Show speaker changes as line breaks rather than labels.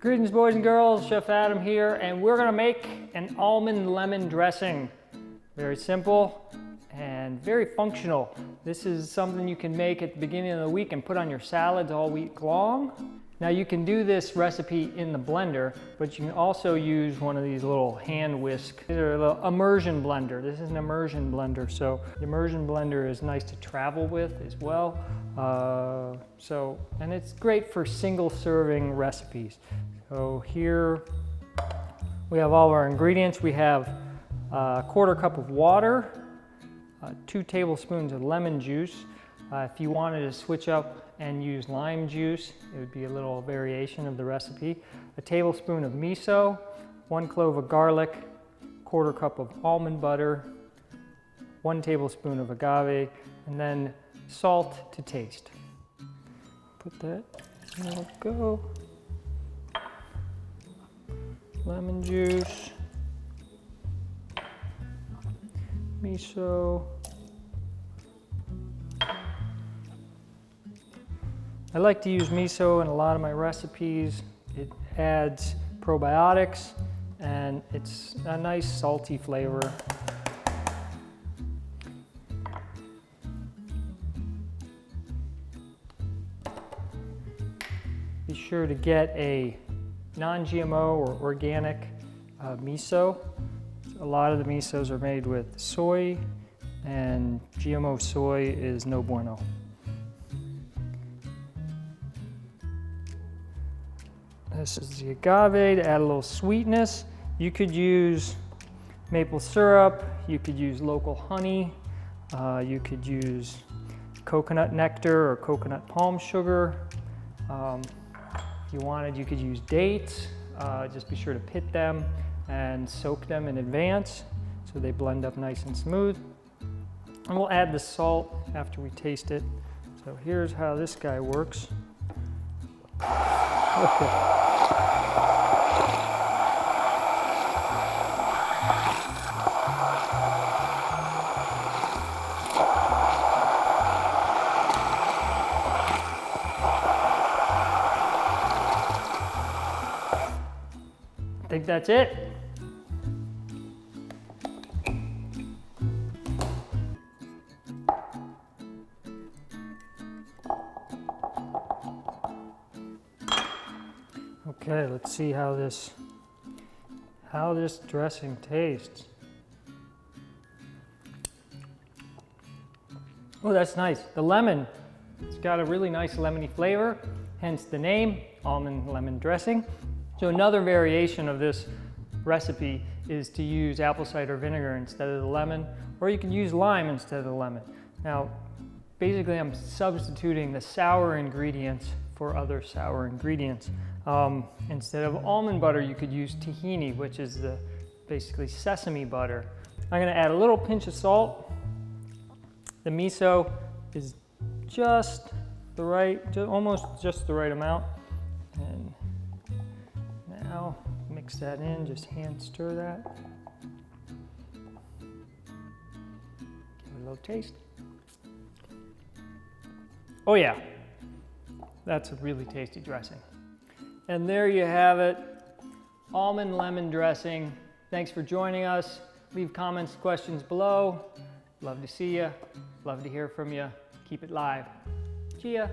Greetings, boys and girls, Chef Adam here, and we're gonna make an almond lemon dressing. Very simple and very functional. This is something you can make at the beginning of the week and put on your salads all week long. Now you can do this recipe in the blender, but you can also use one of these little hand whisk. These are a little immersion blender. This is an immersion blender, so the immersion blender is nice to travel with as well. And it's great for single serving recipes. So here we have all of our ingredients. We have a quarter cup of water, 2 tablespoons of lemon juice. If you wanted to switch up and use lime juice, it would be a little variation of the recipe. A tablespoon of miso, 1 clove of garlic, quarter cup of almond butter, 1 tablespoon of agave, and then salt to taste. Put that, there we go. Lemon juice, miso. I like to use miso in a lot of my recipes. It adds probiotics and it's a nice salty flavor. Be sure to get a non-GMO or organic miso. A lot of the misos are made with soy, and GMO soy is no bueno. This is the agave to add a little sweetness. You could use maple syrup, you could use local honey, you could use coconut nectar or coconut palm sugar. If you wanted, you could use dates. Just be sure to pit them and soak them in advance so they blend up nice and smooth. And we'll add the salt after we taste it. So here's how this guy works. Okay. I think that's it. Okay, let's see how this dressing tastes. Oh, that's nice. The lemon, it's got a really nice lemony flavor, hence the name, almond lemon dressing. So another variation of this recipe is to use apple cider vinegar instead of the lemon, or you can use lime instead of the lemon. Now, basically I'm substituting the sour ingredients for other sour ingredients. Instead of almond butter, you could use tahini, which is basically sesame butter. I'm gonna add a little pinch of salt. The miso is just the right, almost just the right amount. And now mix that in, just hand stir that. Give it a little taste. Oh yeah, that's a really tasty dressing. And there you have it, almond lemon dressing. Thanks for joining us. Leave comments, questions below. Love to see you, love to hear from you. Keep it live. See ya.